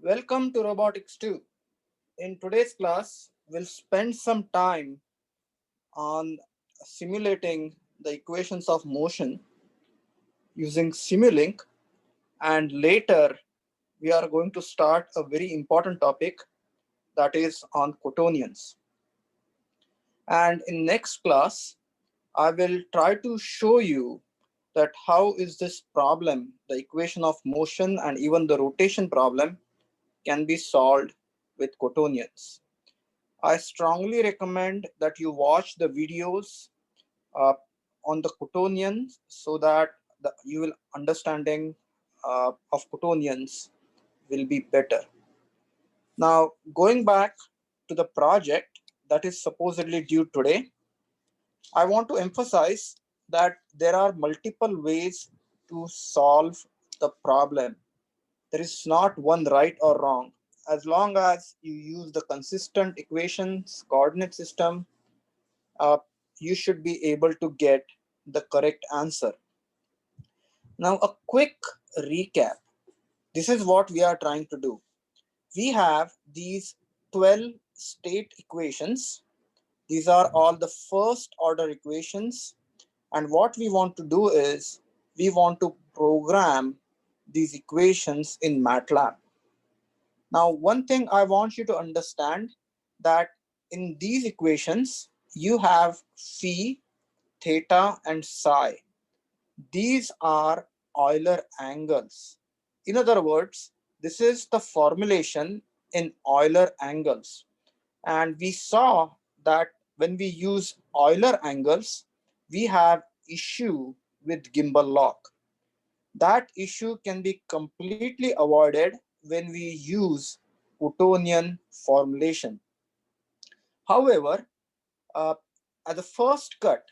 Welcome to Robotics 2. In today's class, we'll spend some time on simulating the equations of motion using Simulink, and later we are going to start a very important topic, that is on quaternions. And in next class, I will try to show you that how is this problem, the equation of motion and even the rotation problem, can be solved with quaternions. I strongly recommend that you watch the videos uh, on the quaternions so that you will understanding of quaternions will be better. Now, going back to the project that is supposedly due today, I want to emphasize that there are multiple ways to solve the problem. There is not one right or wrong. As long as you use the consistent equations, coordinate system, uh, you should be able to get the correct answer. Now, a quick recap. This is what we are trying to do. We have these 12 state equations. These are all the first order equations. And what we want to do is we want to program these equations in MATLAB. Now, one thing I want you to understand that in these equations, you have phi, theta, and psi. These are Euler angles. In other words, this is the formulation in Euler angles. And we saw that when we use Euler angles, we have issue with gimbal lock. That issue can be completely avoided when we use Quaternion formulation. However, uh, at the first cut,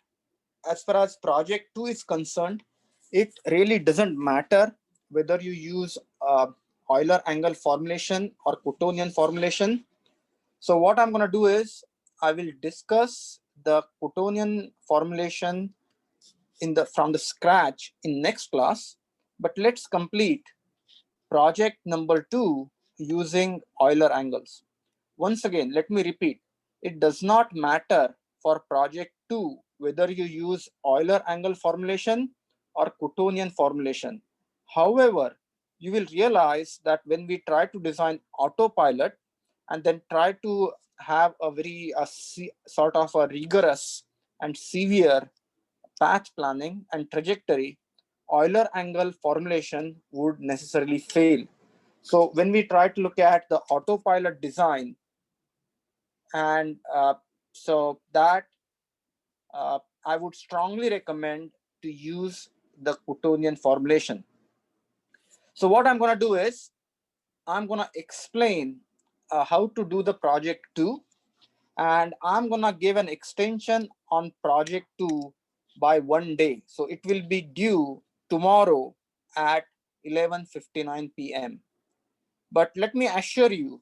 as far as project 2 is concerned, it really doesn't matter whether you use Euler angle formulation or Quaternion formulation. So what I'm going to do is I will discuss the Quaternion formulation from the scratch in next class. But let's complete project number 2 using Euler angles. Once again, let me repeat, it does not matter for project 2 whether you use Euler angle formulation or Quaternion formulation. However, you will realize that when we try to design autopilot and then try to have a very sort of a rigorous and severe path planning and trajectory, Euler angle formulation would necessarily fail. So when we try to look at the autopilot design, and so that I would strongly recommend to use the Quaternion formulation. So what I'm going to do is I'm going to explain how to do the project 2, and I'm going to give an extension on project 2 by 1 day. So it will be due tomorrow at 11:59 p.m. But let me assure you,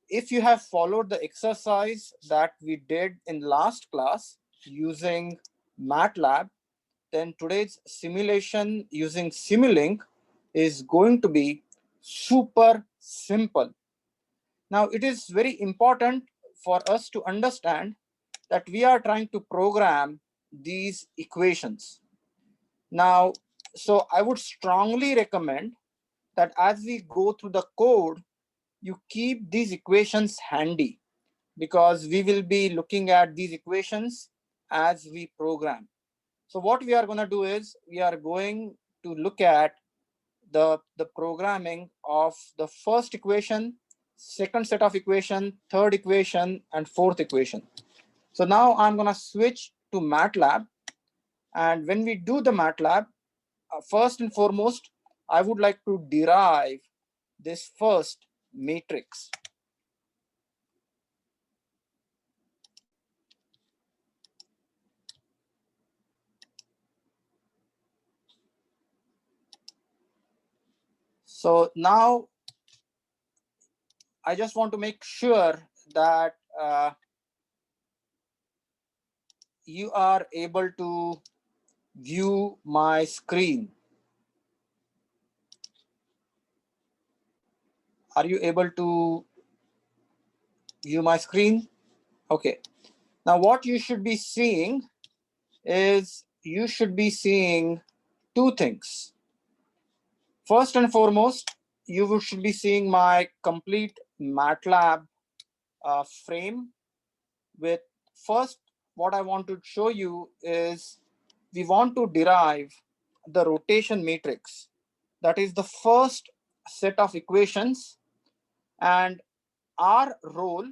if you have followed the exercise that we did in last class using MATLAB, then today's simulation using Simulink is going to be super simple. Now, it is very important for us to understand that we are trying to program these equations. Now, so I would strongly recommend that as we go through the code, you keep these equations handy, because we will be looking at these equations as we program. So what we are going to do is we are going to look at the programming of the first equation, second set of equation, third equation, and fourth equation. So now I'm going to switch to MATLAB. And when we do the MATLAB, first and foremost, I would like to derive this first matrix. So now I just want to make sure that you are able to view my screen. Are you able to view my screen? Okay. Now what you should be seeing is you should be seeing two things. First and foremost, you should be seeing my complete MATLAB frame with first what I want to show you is we want to derive the rotation matrix. That is the first set of equations, and our role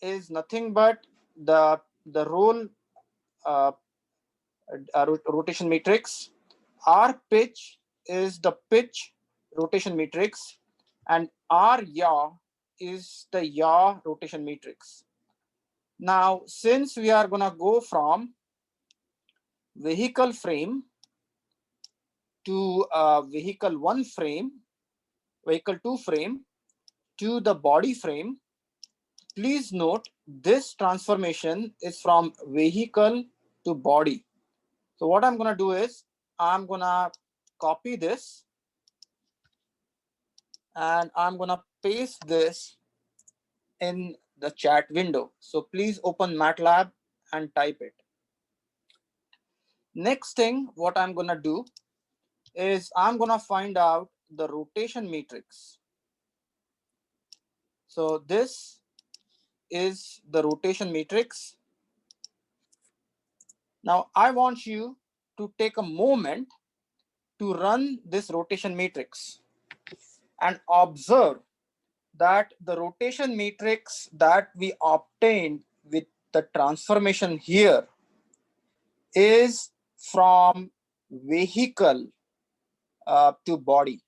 is nothing but the role uh, rotation matrix. Our pitch is the pitch rotation matrix, and our yaw is the yaw rotation matrix. Now, since we are gonna go from vehicle frame to vehicle 1 frame, vehicle 2 frame to the body frame, please note this transformation is from vehicle to body. So what I'm gonna do is I'm gonna copy this and I'm gonna paste this in the chat window. So please open MATLAB and type it. Next thing, what I'm gonna do is I'm gonna find out the rotation matrix. So this is the rotation matrix. Now I want you to take a moment to run this rotation matrix and observe that the rotation matrix that we obtained with the transformation here is from vehicle to body.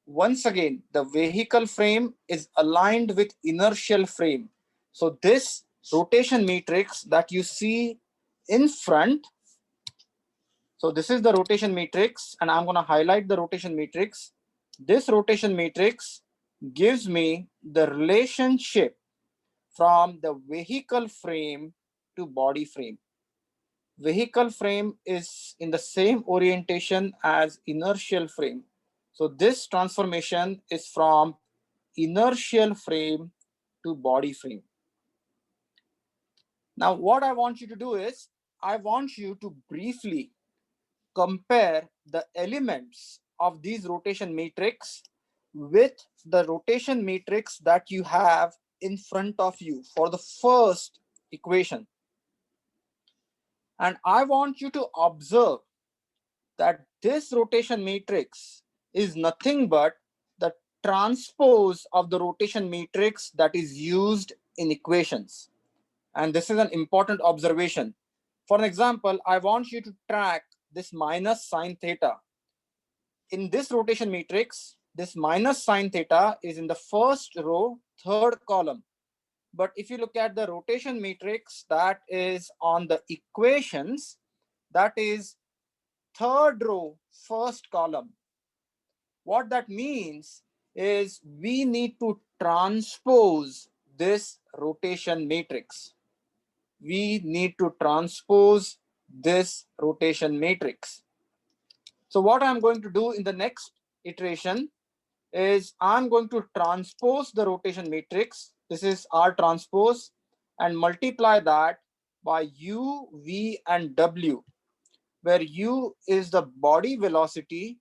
Once again, the vehicle frame is aligned with inertial frame. So this rotation matrix that you see in front, so this is the rotation matrix, and I'm going to highlight the rotation matrix. This rotation matrix gives me the relationship from the vehicle frame to body frame. Vehicle frame is in the same orientation as inertial frame. So this transformation is from inertial frame to body frame. Now what I want you to do is I want you to briefly compare the elements of these rotation matrix with the rotation matrix that you have in front of you for the first equation. And I want you to observe that this rotation matrix is nothing but the transpose of the rotation matrix that is used in equations. And this is an important observation. For an example, I want you to track this minus sine theta. In this rotation matrix, this minus sine theta is in the first row, third column. But if you look at the rotation matrix that is on the equations, that is third row, first column. What that means is we need to transpose this rotation matrix. We need to transpose this rotation matrix. So what I'm going to do in the next iteration is I'm going to transpose the rotation matrix. This is R transpose, and multiply that by U, V, and W, where U is the body velocity,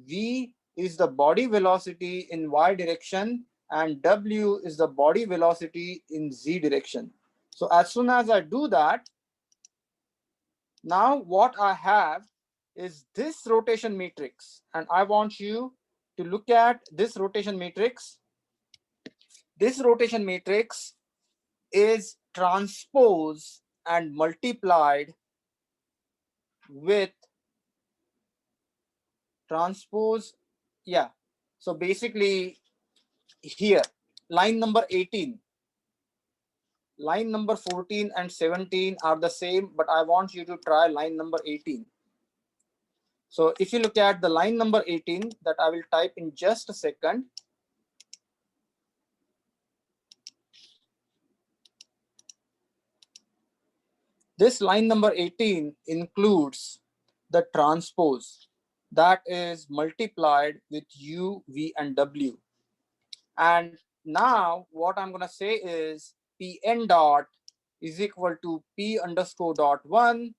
V is the body velocity in Y direction, and W is the body velocity in Z direction. So as soon as I do that, now what I have is this rotation matrix, and I want you to look at this rotation matrix. This rotation matrix is transposed and multiplied with transpose. Yeah. So basically here, line number 18, line number 14 and 17 are the same, but I want you to try line number 18. So if you look at the line number 18 that I will type in just a second. This line number 18 includes the transpose that is multiplied with U, V, and W. And now what I'm going to say is Pn dot is equal to P underscore dot 1,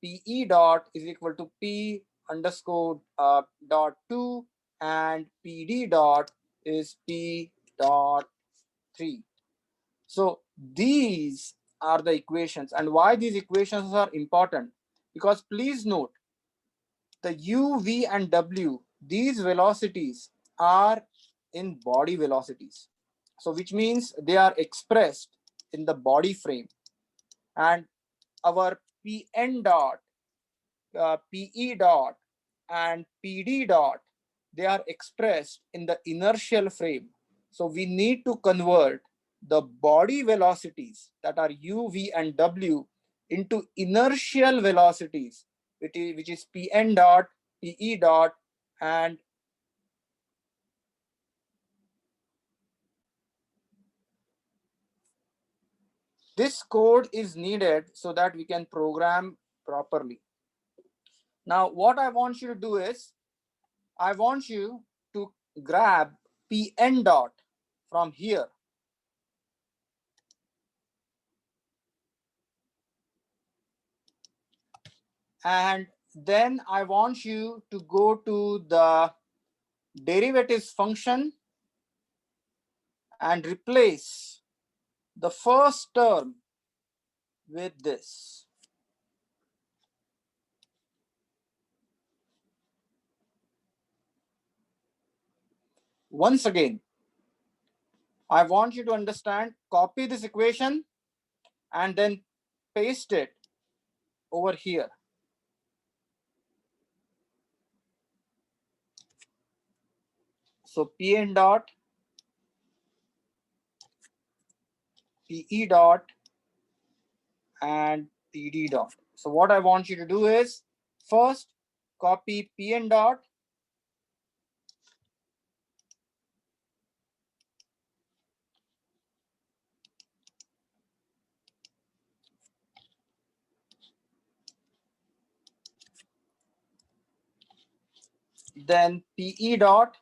Pe dot is equal to P underscore dot 2, and Pd dot is P dot 3. So these are the equations. And why these equations are important? Because please note, the u, v, and w, these velocities are in body velocities. So which means they are expressed in the body frame. And our Pn dot, Pe dot, and Pd dot, they are expressed in the inertial frame. So we need to convert the body velocities that are u, v, and w into inertial velocities, which is Pn dot, Pe dot, and this code is needed so that we can program properly. Now, what I want you to do is, I want you to grab Pn dot from here. And then I want you to go to the derivatives function and replace the first term with this. Once again, I want you to understand, copy this equation and then paste it over here. So Pn dot, Pe dot, and Pd dot. So what I want you to do is, first copy Pn dot, then Pe dot,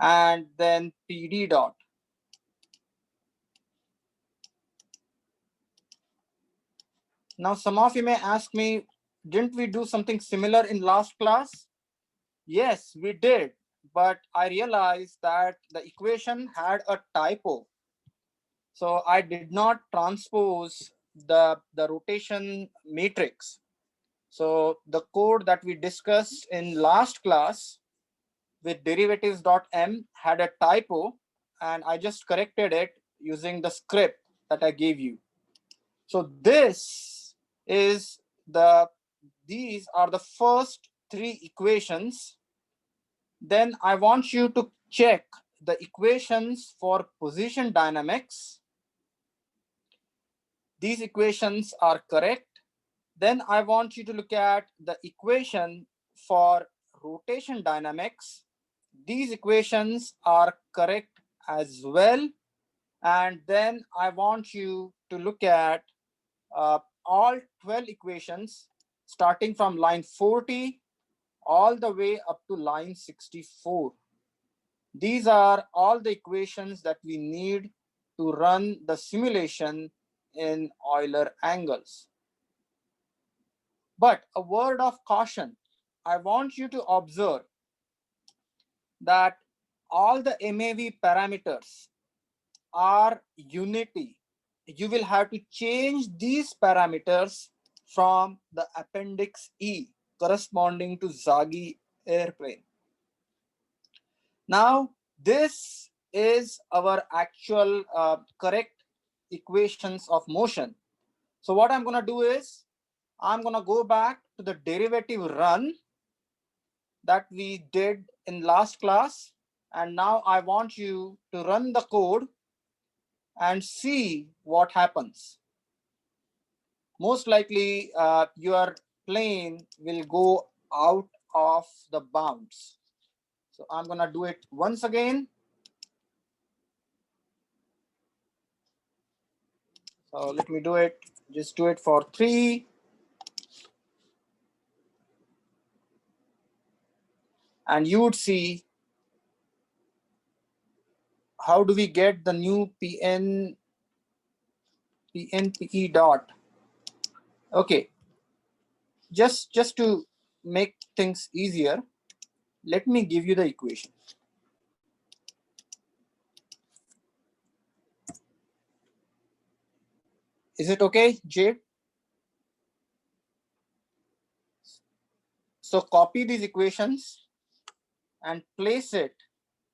and then Pd dot. Now, some of you may ask me, didn't we do something similar in last class? Yes, we did, but I realized that the equation had a typo. So I did not transpose the rotation matrix. So the code that we discussed in last class with derivatives.m had a typo, and I just corrected it using the script that I gave you. So is the these are the first three equations. Then I want you to check the equations for position dynamics. These equations are correct. Then I want you to look at the equation for rotation dynamics. These equations are correct as well. And then I want you to look at all 12 equations starting from line 40 all the way up to line 64. These are all the equations that we need to run the simulation in Euler angles. But a word of caution, I want you to observe that all the MAV parameters are unity. You will have to change these parameters from the appendix E corresponding to Zagi airplane. Now, this is our actual correct equations of motion. So what I'm going to do is, I'm going to go back to the derivative run that we did in last class. And now I want you to run the code and see what happens. Most likely your plane will go out of the bounds. So I'm going to do it once again. So let me do it. Just do it for 3. And you would see how do we get the new PNPE dot. Okay, just to make things easier, let me give you the equation. Is it okay, Jade? So copy these equations and place it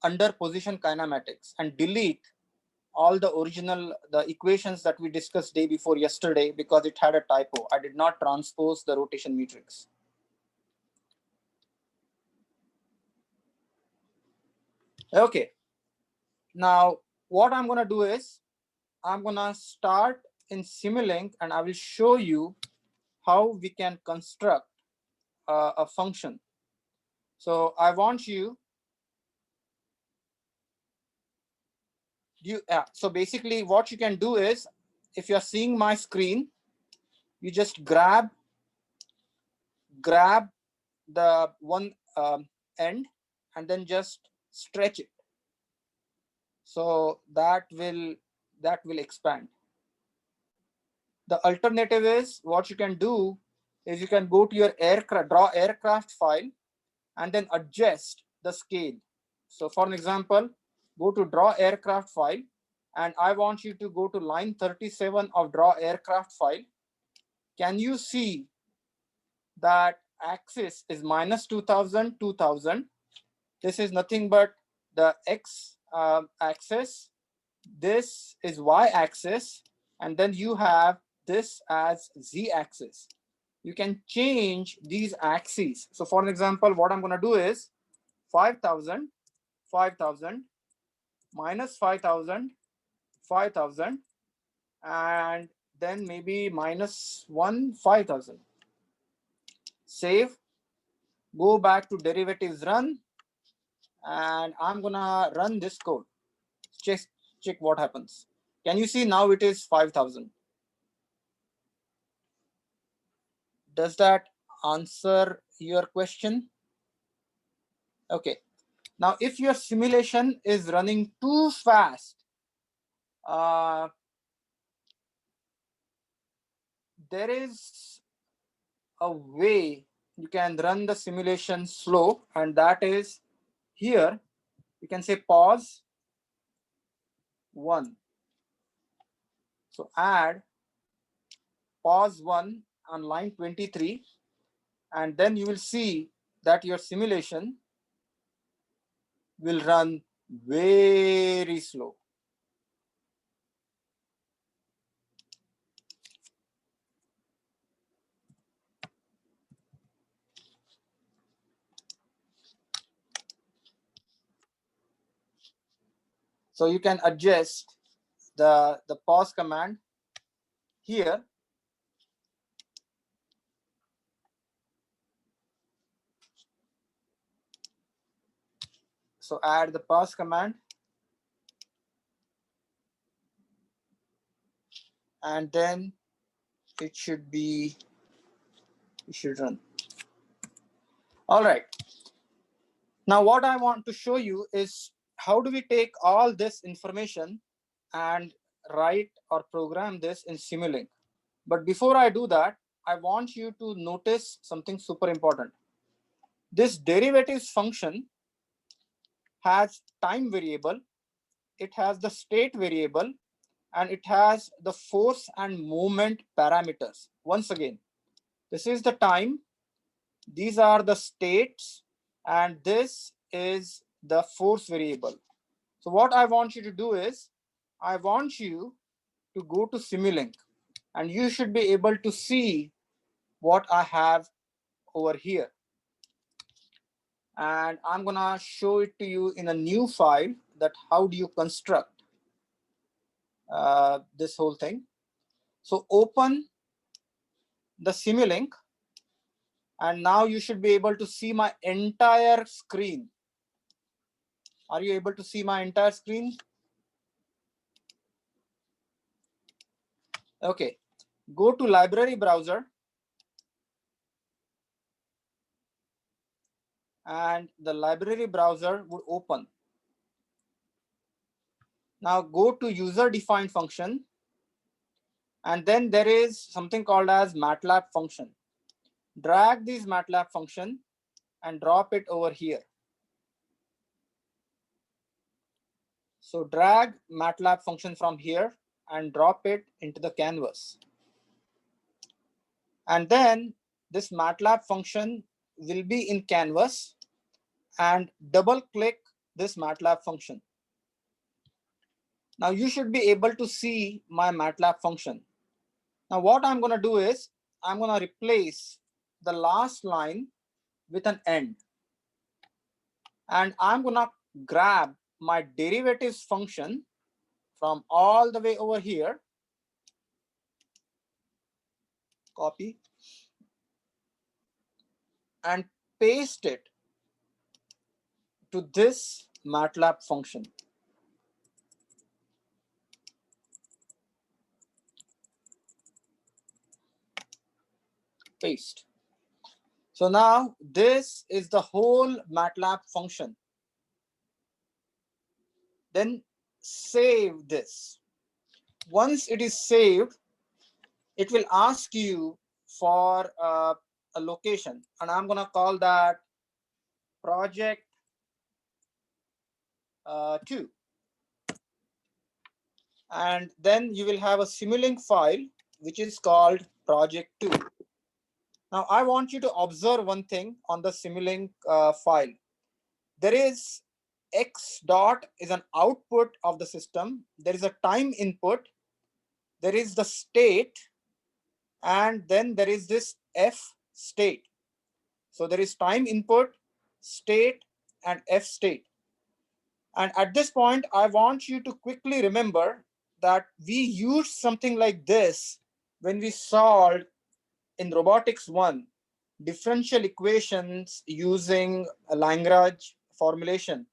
under position kinematics and delete all the equations that we discussed day before yesterday because it had a typo. I did not transpose the rotation matrix. Okay. Now, what I'm going to do is I'm going to start in Simulink and I will show you how we can construct a function. So I want so basically what you can do is, if you're seeing my screen, you just grab the one end and then just stretch it. So that will expand. The alternative is, what you can do is you can go to your draw aircraft file and then adjust the scale. So for an example, go to draw aircraft file and I want you to go to line 37 of draw aircraft file. Can you see that axis is minus 2000, 2000? This is nothing but the x axis. This is y axis. And then you have this as z axis. You can change these axes. So for an example, what I'm going to do is 5,000, 5,000, minus 5,000, 5,000, and then maybe minus 1, 5,000. Save, go back to derivatives run, and I'm gonna run this code. Check what happens. Can you see now it is 5,000? Does that answer your question? Okay. Now, if your simulation is running too fast, there is a way you can run the simulation slow, and that is here. You can say pause 1. So add pause 1 on line 23, and then you will see that your simulation will run very slow. So you can adjust the pause command here. So add the pause command, and then it should run. All right. Now what I want to show you is how do we take all this information and write or program this in Simulink. But before I do that, I want you to notice something super important. This derivatives function has time variable, it has the state variable, and it has the force and moment parameters. Once again, this is the time, these are the states, and this is the force variable. So what I want you to do is, I want you to go to Simulink, and you should be able to see what I have over here. And I'm gonna show it to you in a new file, that how do you construct this whole thing. So open the Simulink, and now you should be able to see my entire screen. Are you able to see my entire screen? Okay, go to library browser and the library browser would open. Now go to user defined function, and then there is something called as MATLAB function. Drag this MATLAB function and drop it over here. So drag MATLAB function from here and drop it into the canvas. And then this MATLAB function will be in canvas, and double click this MATLAB function. Now you should be able to see my MATLAB function. Now what I'm going to do is I'm going to replace the last line with an end. And I'm going to grab my derivatives function from all the way over here, copy, and paste it to this MATLAB function. Paste. So now this is the whole MATLAB function. Then save this. Once it is saved, it will ask you for a location, and I'm going to call that project 2. And then you will have a Simulink file, which is called project 2. Now, I want you to observe one thing on the Simulink file. There is X dot is an output of the system. There is a time input. There is the state. And then there is this F state. So there is time input, state, and F state. And at this point, I want you to quickly remember that we used something like this when we solved in robotics 1 differential equations using a Lagrange formulation.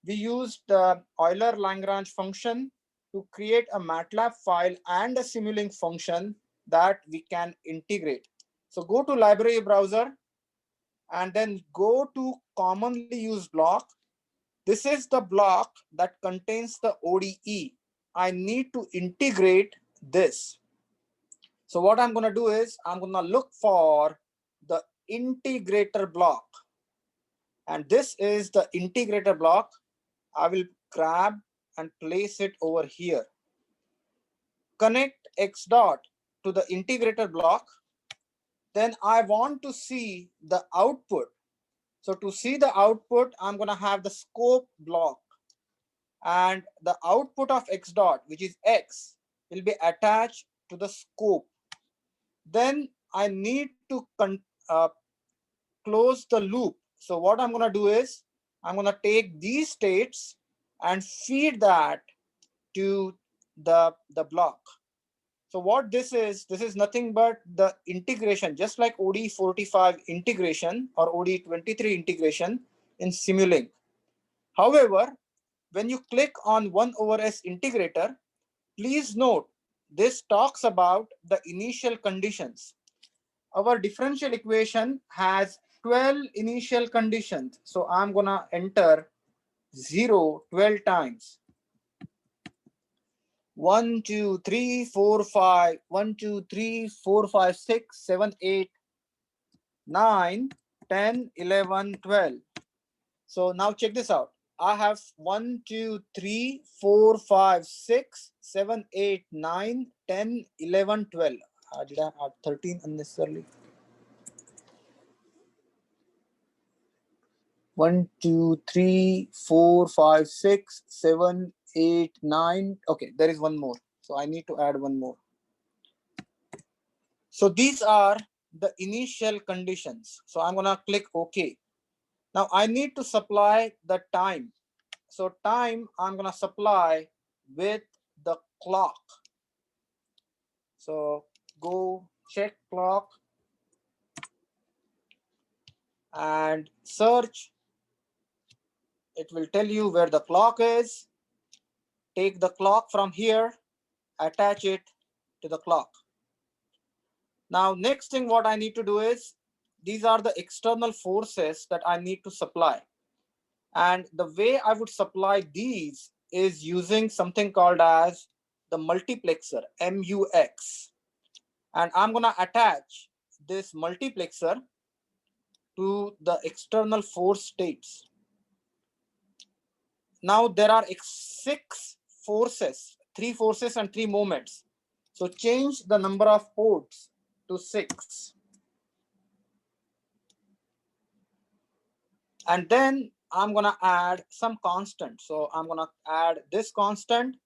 We used the Euler-Lagrange function to create a MATLAB file and a Simulink function that we can integrate. So go to library browser and then go to commonly used block. This is the block that contains the ODE. I need to integrate this. So what I'm going to do is I'm going to look for the integrator block. And this is the integrator block. I will grab and place it over here. Connect X dot to the integrator block. Then I want to see the output. So to see the output, I'm going to have the scope block. And the output of X dot, which is X, will be attached to the scope. Then I need to close the loop. So what I'm going to do is I'm going to take these states and feed that to the block. So what this is nothing but the integration, just like ODE45 integration or ODE23 integration in Simulink. However, when you click on 1/s integrator, please note this talks about the initial conditions. Our differential equation has 12 initial conditions. So I'm going to enter 0 12 times. 1, 2, 3, 4, 5, 1, 2, 3, 4, 5, 6, 7, 8, 9, 10, 11, 12. So now check this out. I have 1, 2, 3, 4, 5, 6, 7, 8, 9, 10, 11, 12. Did I add 13 unnecessarily? 1, 2, 3, 4, 5, 6, 7, 8, 9. Okay, there is one more. So I need to add one more. So these are the initial conditions. So I'm going to click OK. Now I need to supply the time. So time I'm going to supply with the clock. So go check clock and search. It will tell you where the clock is. Take the clock from here, attach it to the clock. Now, next thing what I need to do is, these are the external forces that I need to supply. And the way I would supply these is using something called as the multiplexer, MUX. And I'm gonna attach this multiplexer to the external force states. Now there are 6 forces, 3 forces and 3 moments. So change the number of ports to 6. And then I'm gonna add some constant. So I'm gonna add this constant.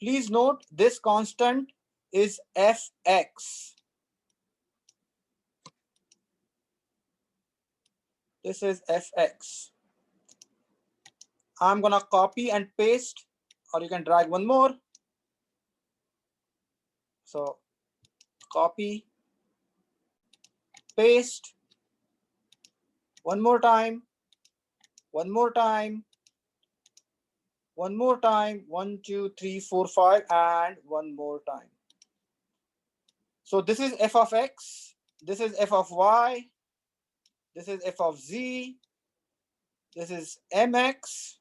Please note this constant is Fx. This is Fx. I'm gonna copy and paste, or you can drag one more. So copy, paste, one more time, one more time, one more time, 1, 2, 3, 4, 5, and one more time. So this is f of x, this is f of y, this is f of z, this is mx,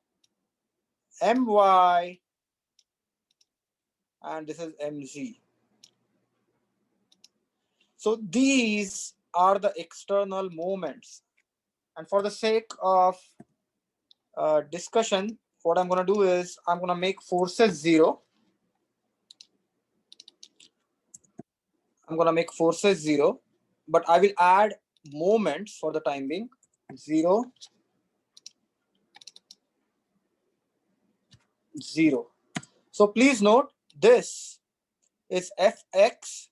my, and this is mz. So these are the external moments. And for the sake of discussion, what I'm going to do is I'm going to make forces 0. I'm going to make forces 0, but I will add moments for the time being. 0, 0. So please note this is Fx.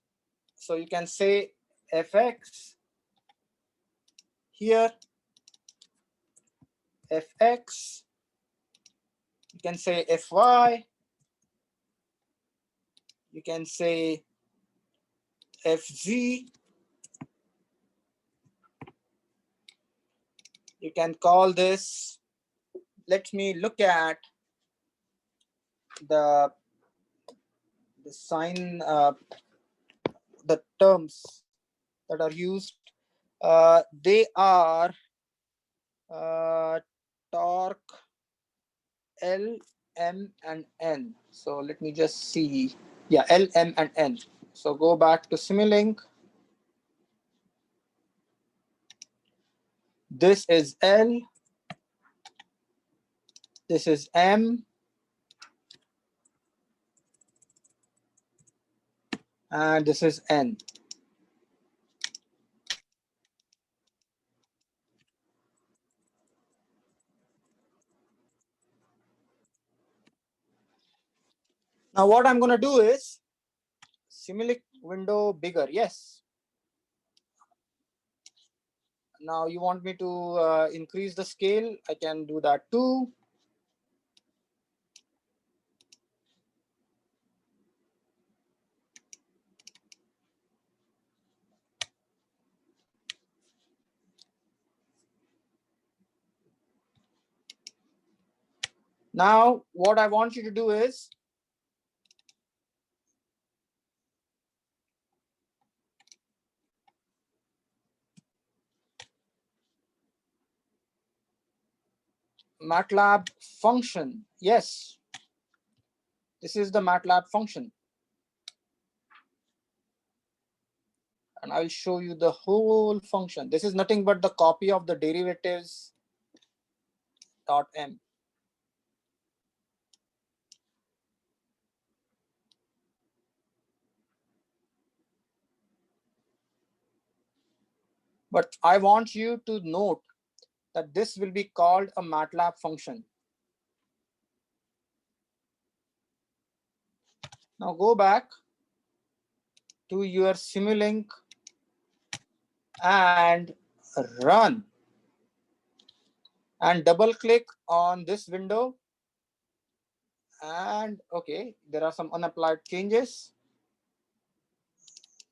So you can say Fx here, Fx. You can say Fy. You can say Fz. You can call this, let me look at the sign, the terms that are used. They are torque, L, M, and N. So let me just see. Yeah, L, M, and N. So go back to Simulink. This is L. This is M. And this is N. Now what I'm going to do is Simulink window bigger. Yes. Now you want me to increase the scale? I can do that too. Now what I want you to do is MATLAB function. Yes, this is the MATLAB function. And I'll show you the whole function. This is nothing but the copy of the derivatives .m. But I want you to note that this will be called a MATLAB function. Now go back to your Simulink and run. And double click on this window. And okay, there are some unapplied changes.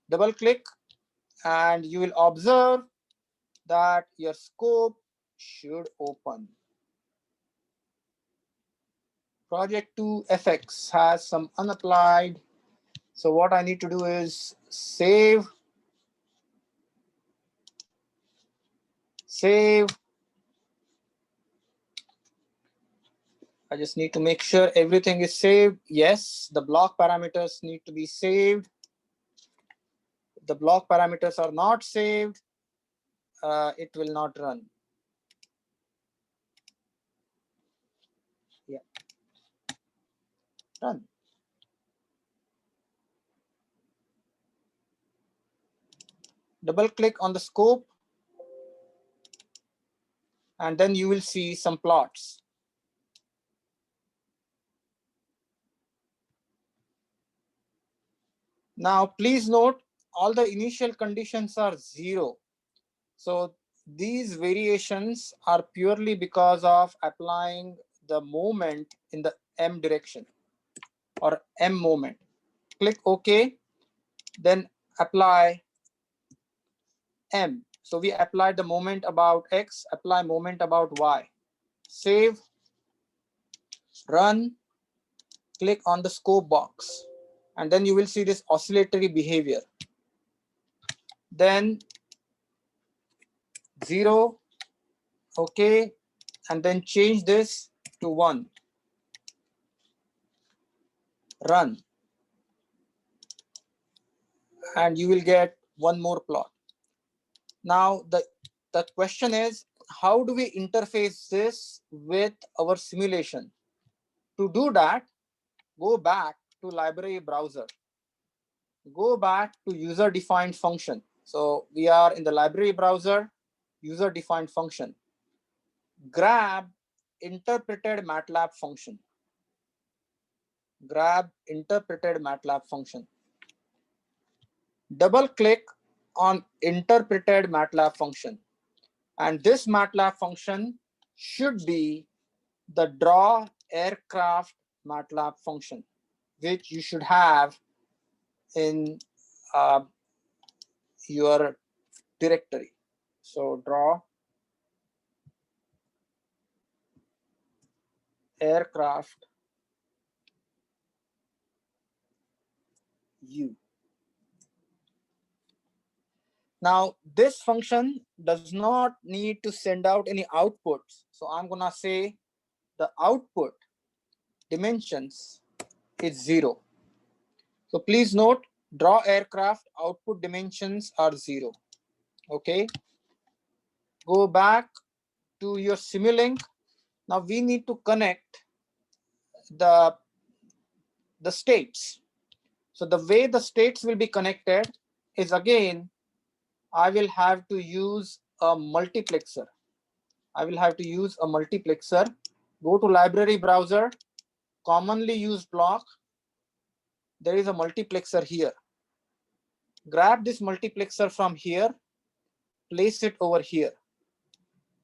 Double click and you will observe that your scope should open. Project 2 FX has some unapplied So what I need to do is save. I just need to make sure everything is saved. Yes, the block parameters need to be saved. If the block parameters are not saved, it will not run. Yeah, run. Double click on the scope, and then you will see some plots. Now, please note all the initial conditions are 0. So these variations are purely because of applying the moment in the M direction or M moment. Click OK, then apply M. So we applied the moment about X, apply moment about Y. Save, run, click on the scope box, and then you will see this oscillatory behavior. Then 0, okay, and then change this to 1. Run, and you will get one more plot. Now the question is, how do we interface this with our simulation? To do that, go back to library browser. Go back to user defined function. So we are in the library browser, user defined function. Grab interpreted MATLAB function. Grab interpreted MATLAB function. Double click on interpreted MATLAB function. And this MATLAB function should be the draw aircraft MATLAB function, which you should have in your directory. So draw aircraft U. Now this function does not need to send out any outputs. So I'm gonna say the output dimensions is 0. So please note, draw aircraft output dimensions are 0. Okay. Go back to your Simulink. Now we need to connect the states. So the way the states will be connected is, again, I will have to use a multiplexer. Go to library browser, commonly used block. There is a multiplexer here. Grab this multiplexer from here, place it over here.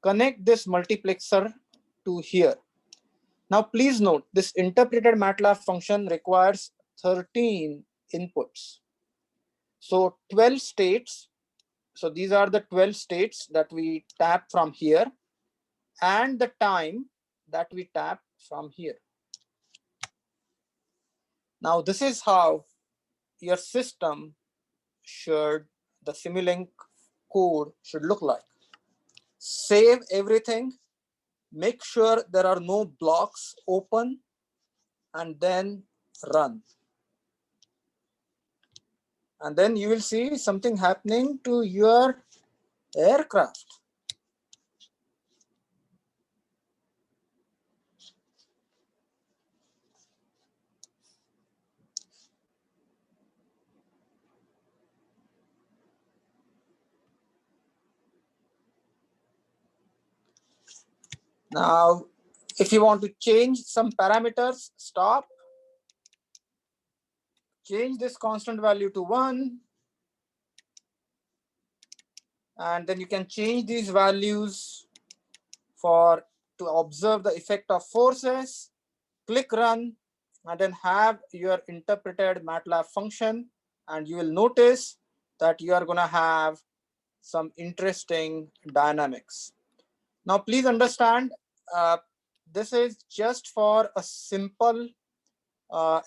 Connect this multiplexer to here. Now, please note, this interpreted MATLAB function requires 13 inputs. So 12 states. So these are the 12 states that we tap from here, and the time that we tap from here. Now, this is how your system should, the Simulink code should look like. Save everything. Make sure there are no blocks open, and then run. And then you will see something happening to your aircraft. Now, if you want to change some parameters, stop. Change this constant value to 1. And then you can change these values to observe the effect of forces. Click run, and then have your interpreted MATLAB function. And you will notice that you are going to have some interesting dynamics. Now, please understand, this is just for a simple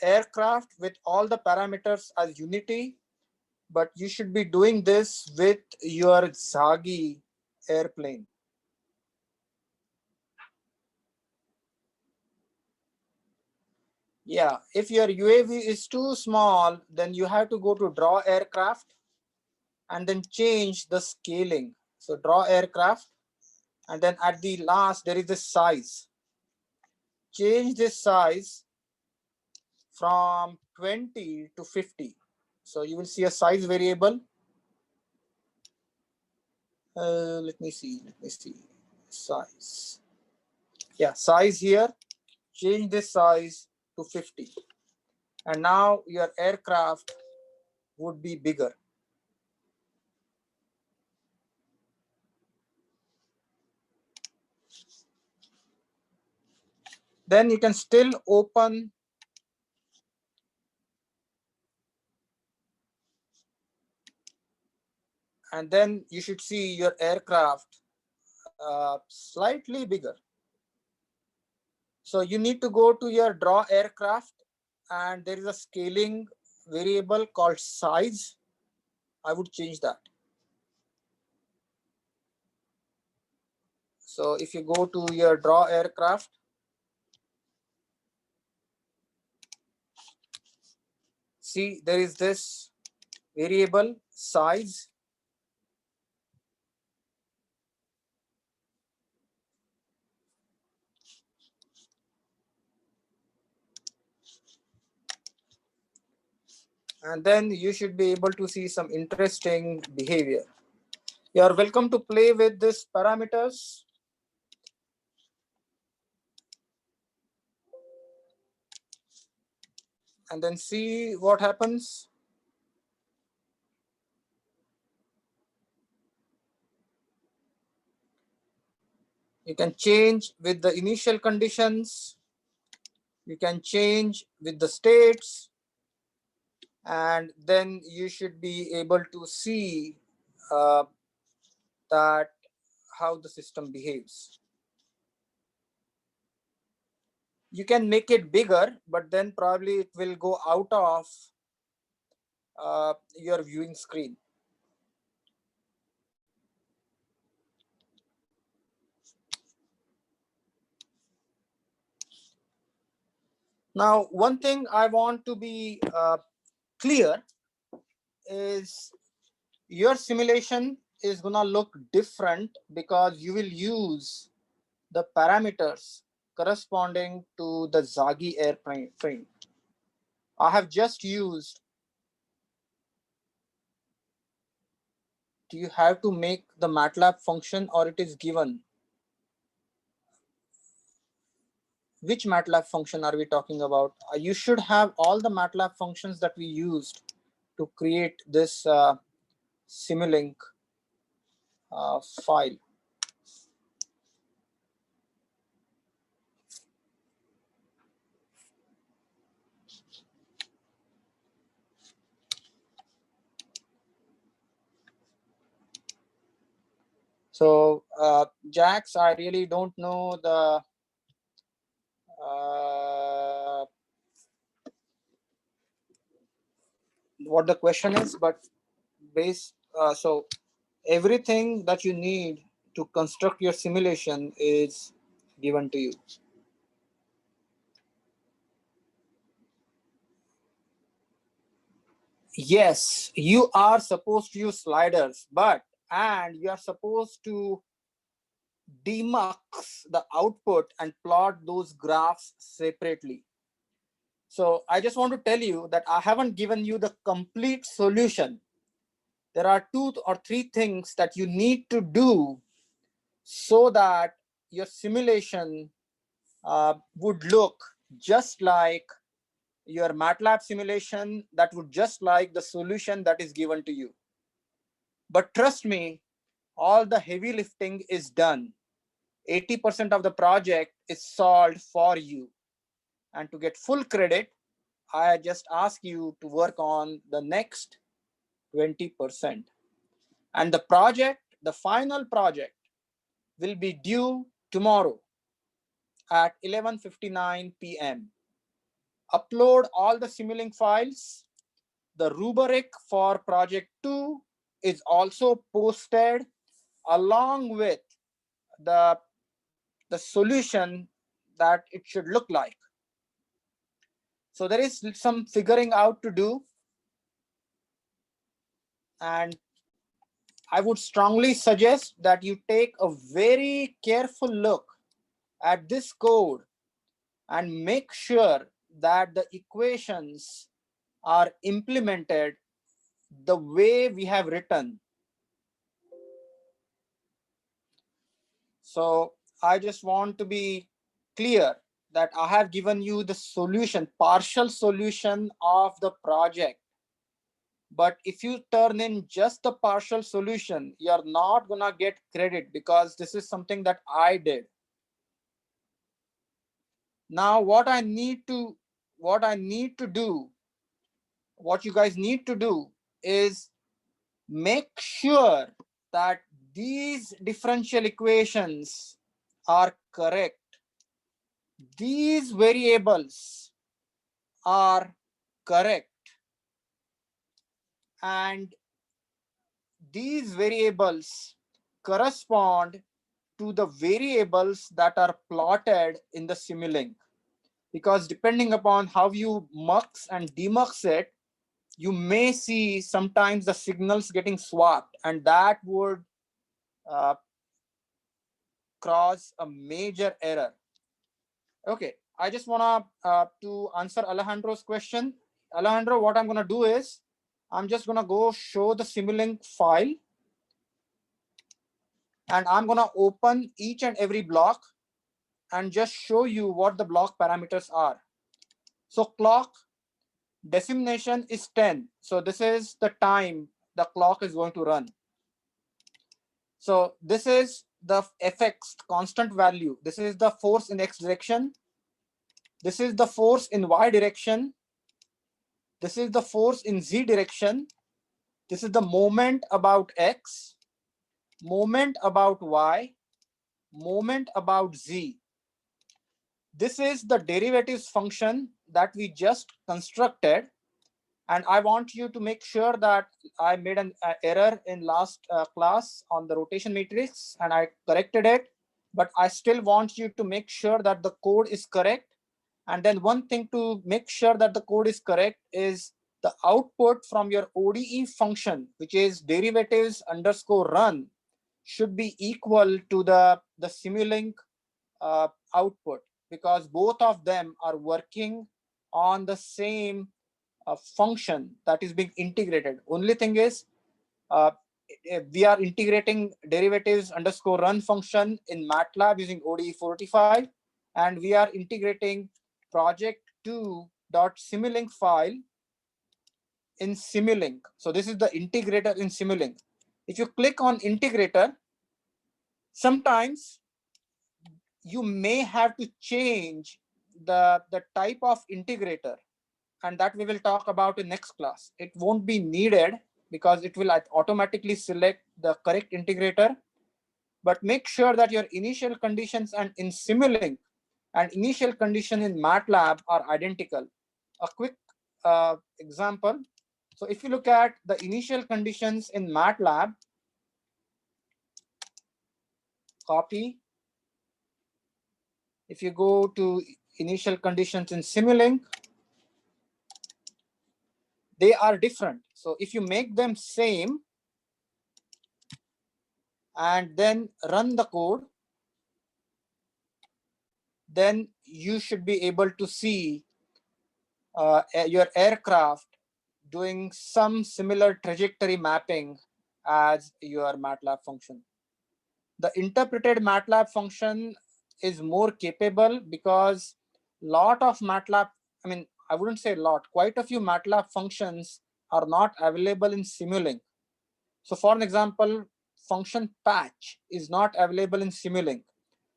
aircraft with all the parameters as Unity, but you should be doing this with your Zagi airplane. Yeah, if your UAV is too small, then you have to go to draw aircraft and then change the scaling. So draw aircraft, and then at the last there is the size. Change this size from 20 to 50. So you will see a size variable. Let me see. Size. Yeah, size here. Change this size to 50. And now your aircraft would be bigger. Then you can still open and then you should see your aircraft slightly bigger. So you need to go to your draw aircraft and there is a scaling variable called size. I would change that. So if you go to your draw aircraft, see there is this variable size. And then you should be able to see some interesting behavior. You are welcome to play with these parameters. And then see what happens. You can change with the initial conditions. You can change with the states. And then you should be able to see that how the system behaves. You can make it bigger, but then probably it will go out of your viewing screen. Now, one thing I want to be clear is your simulation is going to look different because you will use the parameters corresponding to the Zagi airplane. I have just used. Do you have to make the MATLAB function or it is given? Which MATLAB function are we talking about? You should have all the MATLAB functions that we used to create this Simulink file. So Jax, I really don't know the what the question is, but so everything that you need to construct your simulation is given to you. Yes, you are supposed to use sliders, and you are supposed to demux the output and plot those graphs separately. So I just want to tell you that I haven't given you the complete solution. There are 2 or 3 things that you need to do so that your simulation would look just like your MATLAB simulation, that would just like the solution that is given to you. But trust me, all the heavy lifting is done. 80% of the project is solved for you. And to get full credit, I just ask you to work on the next 20%. And the final project will be due tomorrow at 11:59 p.m. upload all the Simulink files. The rubric for project 2 is also posted along with the solution that it should look like. So there is some figuring out to do, and I would strongly suggest that you take a very careful look at this code and make sure that the equations are implemented the way we have written. So I just want to be clear that I have given you the solution, partial solution of the project. But if you turn in just the partial solution, you're not gonna get credit because this is something that I did. Now what you guys need to do is make sure that these differential equations are correct. These variables are correct, and these variables correspond to the variables that are plotted in the Simulink. Because depending upon how you mux and demux it, you may see sometimes the signals getting swapped, and that would uh, cause a major error. Okay, I just wanna to answer Alejandro's question. Alejandro, what I'm gonna do is I'm just gonna go show the Simulink file, and I'm gonna open each and every block and just show you what the block parameters are. So clock decimation is 10. So this is the time the clock is going to run. So this is the fx constant value. This is the force in x direction. This is the force in y direction. This is the force in z direction. This is the moment about x, moment about y, moment about z. This is the derivatives function that we just constructed. And I want you to make sure that I made an error in last class on the rotation matrix and I corrected it. But I still want you to make sure that the code is correct. And then one thing to make sure that the code is correct is the output from your ODE function, which is derivatives underscore run, should be equal to the Simulink output, because both of them are working on the same function that is being integrated. Only thing is uh, we are integrating derivatives underscore run function in MATLAB using ODE 485, and we are integrating project2.simulink file in Simulink. So this is the integrator in Simulink. If you click on integrator, sometimes you may have to change the type of integrator, and that we will talk about in next class. It won't be needed because it will automatically select the correct integrator, but make sure that your initial conditions and in Simulink and initial condition in MATLAB are identical. A quick example. So if you look at the initial conditions in MATLAB, copy. If you go to initial conditions in Simulink, they are different. So if you make them same and then run the code, then you should be able to see your aircraft doing some similar trajectory mapping as your MATLAB function. The interpreted MATLAB function is more capable because lot of MATLAB, I wouldn't say lot, quite a few MATLAB functions are not available in Simulink. So for an example, function patch is not available in Simulink.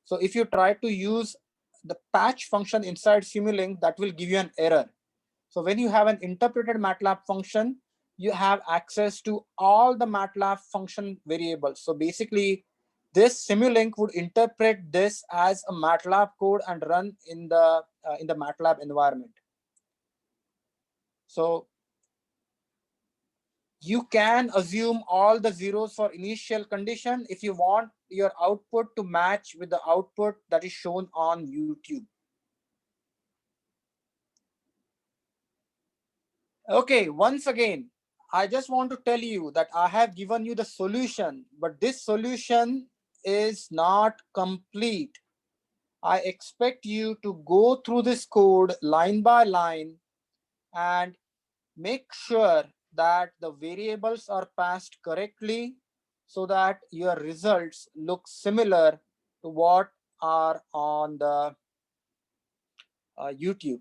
So if you try to use the patch function inside Simulink, that will give you an error. So when you have an interpreted MATLAB function, you have access to all the MATLAB function variables. So basically, this Simulink would interpret this as a MATLAB code and run in the MATLAB environment. So you can assume all the zeros for initial condition if you want your output to match with the output that is shown on YouTube. Okay, once again, I just want to tell you that I have given you the solution, but this solution is not complete. I expect you to go through this code line by line and make sure that the variables are passed correctly so that your results look similar to what are on the YouTube.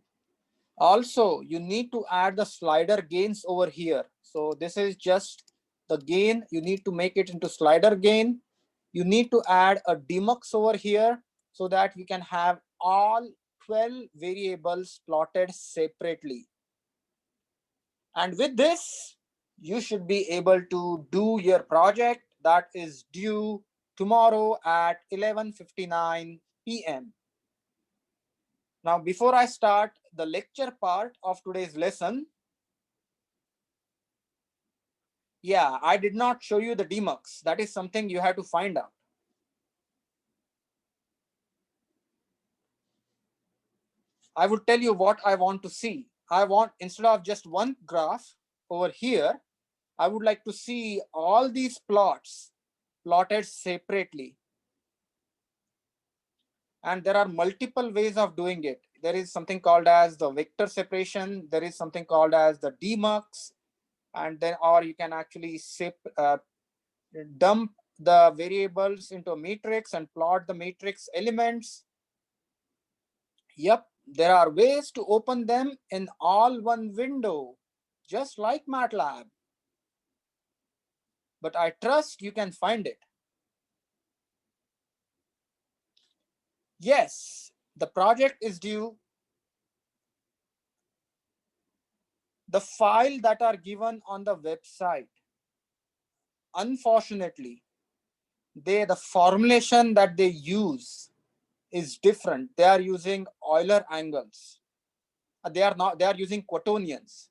Also, you need to add the slider gains over here. So this is just the gain. You need to make it into slider gain. You need to add a demux over here so that we can have all 12 variables plotted separately. And with this, you should be able to do your project that is due tomorrow at 11:59 p.m. Now, before I start the lecture part of today's lesson, yeah, I did not show you the demux. That is something you have to find out. I would tell you what I want to see. I want, instead of just one graph over here, I would like to see all these plots plotted separately. And there are multiple ways of doing it. There is something called as the vector separation. There is something called as the demux. And then, or you can actually dump the variables into a matrix and plot the matrix elements. Yep, there are ways to open them in all one window, just like MATLAB. But I trust you can find it. Yes, the project is due. The file that are given on the website, unfortunately, the formulation that they use is different. They are using Euler angles. They are using quaternions.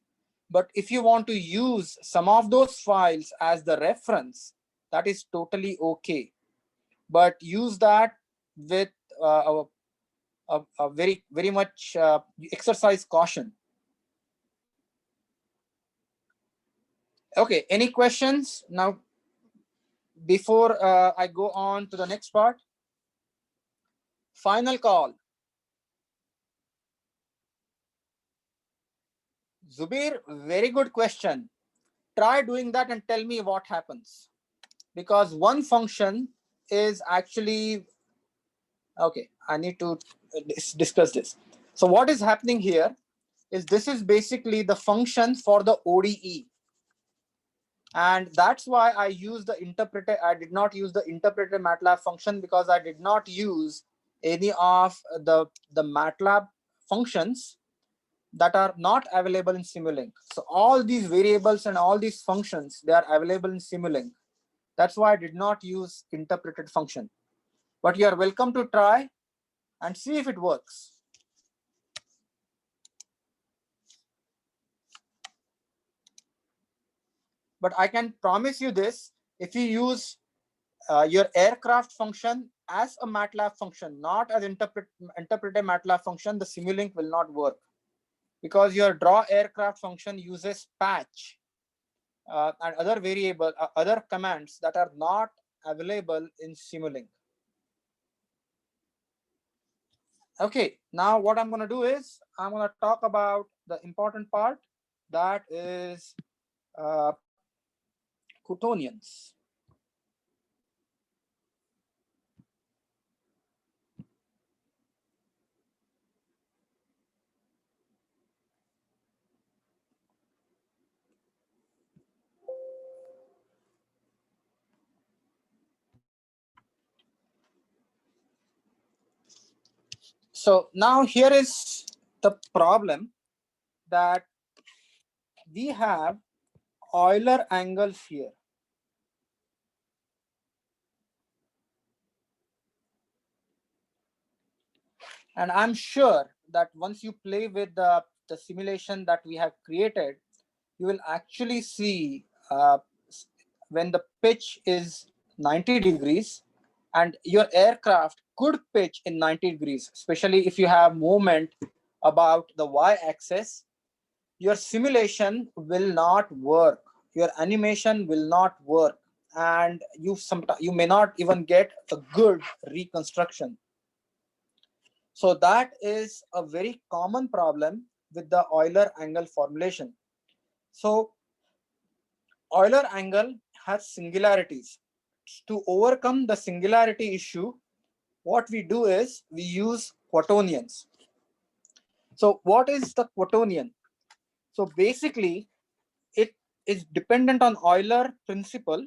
But if you want to use some of those files as the reference, that is totally okay. But use that with a very much exercise caution. Okay, any questions now before I go on to the next part? Final call. Zubir, very good question. Try doing that and tell me what happens. Because one function is actually, okay, I need to discuss this. So what is happening here is this is basically the function for the ODE. And that's why I use the interpreter. I did not use the interpreter MATLAB function because I did not use any of the MATLAB functions that are not available in Simulink. So all these variables and all these functions, they are available in Simulink. That's why I did not use interpreted function. But you are welcome to try and see if it works. But I can promise you this, if you use your aircraft function as a MATLAB function, not as interpreted MATLAB function, the Simulink will not work because your draw aircraft function uses patch and other variable, other commands that are not available in Simulink. Okay, now what I'm going to do is I'm going to talk about the important part, that is quaternions. So now here is the problem, that we have Euler angles here. And I'm sure that once you play with the the simulation that we have created, you will actually see when the pitch is 90 degrees and your aircraft could pitch in 90 degrees, especially if you have movement about the y-axis, your simulation will not work, your animation will not work, and you may not even get a good reconstruction. So that is a very common problem with the Euler angle formulation. So Euler angle has singularities. To overcome the singularity issue, what we do is we use quaternions. So what is the quaternion? So basically, it is dependent on Euler principle.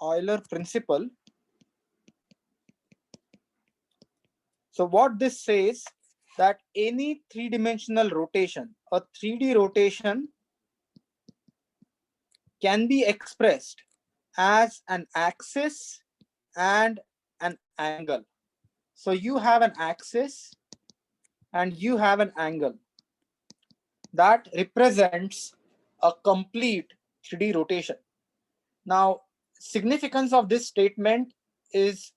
Euler principle. So what this says, that any three-dimensional rotation, a 3D rotation, can be expressed as an axis and an angle. So you have an axis and you have an angle that represents a complete 3D rotation. Now, significance of this statement is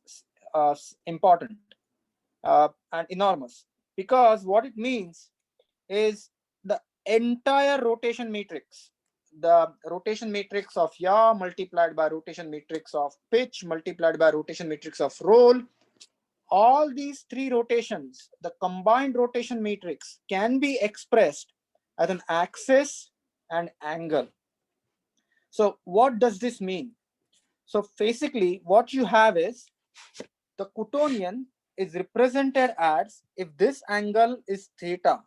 important and enormous, because what it means is the entire rotation matrix, the rotation matrix of yaw multiplied by rotation matrix of pitch multiplied by rotation matrix of roll, all these three rotations, the combined rotation matrix, can be expressed as an axis and angle. So what does this mean? So basically what you have is the quaternion is represented as, if this angle is theta,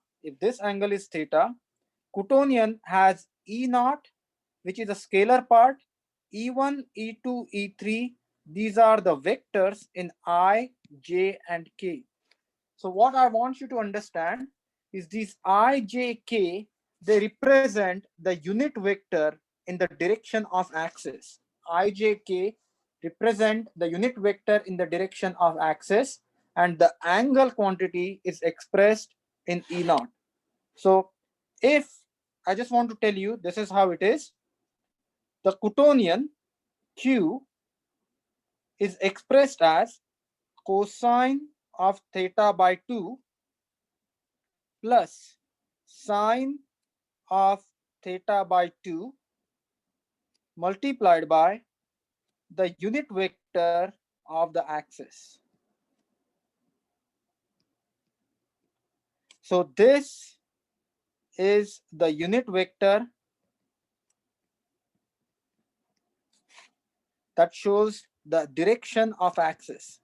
quaternion has E naught, which is a scalar part, E1, E2, E3. These are the vectors in I, J, and K. So what I want you to understand is these I, J, K, they represent the unit vector in the direction of axis. I, J, K represent the unit vector in the direction of axis, and the angle quantity is expressed in E naught. So if I just want to tell you, this is how it is. The quaternion Q is expressed as cosine of theta by 2 plus sine of theta by 2 multiplied by the unit vector of the axis. So this is the unit vector that shows the direction of axis.